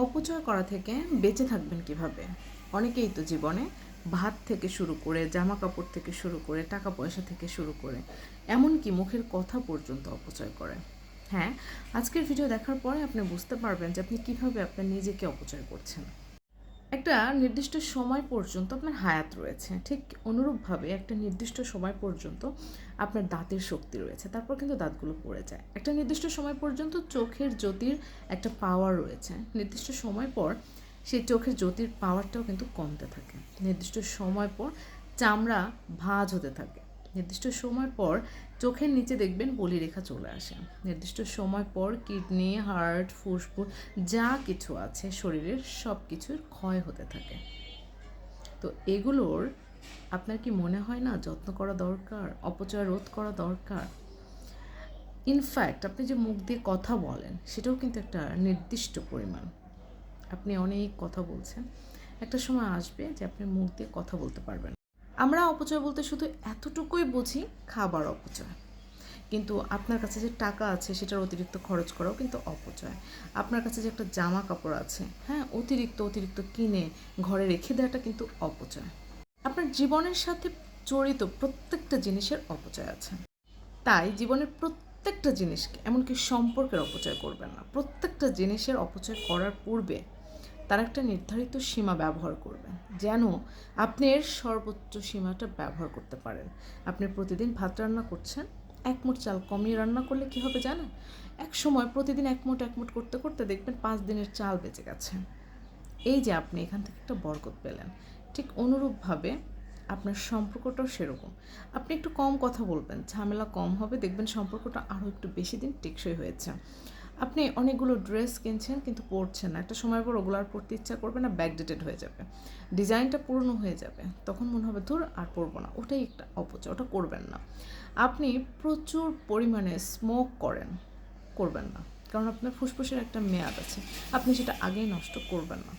অপচয় করা থেকে বেঁচে থাকবেন কিভাবে? অনেকেই তো জীবনে ভাত থেকে শুরু করে, জামা কাপড় থেকে শুরু করে, টাকা পয়সা থেকে শুরু করে, এমনকি মুখের কথা পর্যন্ত অপচয় করে। হ্যাঁ, আজকের ভিডিও দেখার পরে আপনি বুঝতে পারবেন যে আপনি কিভাবে আপনার নিজেকে অপচয় করছেন। একটা নির্দিষ্ট সময় পর্যন্ত আপনার হায়াত রয়েছে, ঠিক অনুরূপভাবে একটা নির্দিষ্ট সময় পর্যন্ত আপনার দাঁতের শক্তি রয়েছে, তারপর কিন্তু দাঁতগুলো পড়ে যায়। একটা নির্দিষ্ট সময় পর্যন্ত চোখের জ্যোতির একটা পাওয়ার রয়েছে, নির্দিষ্ট সময় পর সেই চোখের জ্যোতির পাওয়ারটাও কিন্তু কমতে থাকে। নির্দিষ্ট সময় পর চামড়া ভাঁজ হতে থাকে। নির্দিষ্ট সময় পর চোখের নিচে দেখবেন বলিরেখা চলে আসে। নির্দিষ্ট সময় পর কিডনি, হার্ট, ফুসফুস যা কিছু আছে শরীরের সব কিছুর ক্ষয় হতে থাকে। তো এগুলোর আপনার কি মনে হয় না যত্ন করা দরকার, অপচয় রোধ করা দরকার? ইনফ্যাক্ট আপনি যে মুখ দিয়ে কথা বলেন সেটাও কিন্তু একটা নির্দিষ্ট পরিমাণ। আপনি অনেক কথা বলছেন, একটা সময় আসবে যে আপনি মুখ দিয়ে কথা বলতে পারবেন। আমরা অপচয় বলতে শুধু এতটুকুই বুঝি, খাবার অপচয়। কিন্তু আপনার কাছে যে টাকা আছে সেটার অতিরিক্ত খরচ করাও কিন্তু অপচয়। আপনার কাছে যে একটা জামা কাপড় আছে, হ্যাঁ, অতিরিক্ত কিনে ঘরে রেখে দেওয়াটা কিন্তু অপচয়। আপনার জীবনের সাথে জড়িত প্রত্যেকটা জিনিসের অপচয় আছে। তাই জীবনের প্রত্যেকটা জিনিসকে, এমনকি সম্পর্কের অপচয় করবেন না। প্রত্যেকটা জিনিসের অপচয় করার পূর্বে তার একটা নির্ধারিত সীমা ব্যবহার করবেন, যেন আপনি এর সর্বোচ্চ সীমাটা ব্যবহার করতে পারেন। আপনি প্রতিদিন ভাত রান্না করছেন, এক মুঠ চাল কমিয়ে রান্না করলে কী হবে জানেন? এক সময় প্রতিদিন এক মুঠ করতে করতে দেখবেন 5 দিনের চাল বেঁচে গেছে। এই যে আপনি এখান থেকে একটা বরকত পেলেন। ঠিক অনুরূপভাবে আপনার সম্পর্কটাও সেরকম। আপনি একটু কম কথা বলবেন, ঝামেলা কম হবে, দেখবেন সম্পর্কটা আরও একটু বেশি দিন টেকসই হয়েছে। আপনি অনেকগুলো ড্রেস কিনছেন কিন্তু পরছেন না, একটা সময় পর ওগুলো আর পরতে ইচ্ছা করবে না, ব্যাকডেটেড হয়ে যাবে, ডিজাইনটা পুরনো হয়ে যাবে, তখন মনে হবে ধুর আর পরবো না। ওটাই একটা অপচয়, ওটা করবেন না। আপনি প্রচুর পরিমাণে স্মোক করবেন না, কারণ আপনার ফুসফুসের একটা মেয়াদ আছে, আপনি সেটা আগেই নষ্ট করবেন না।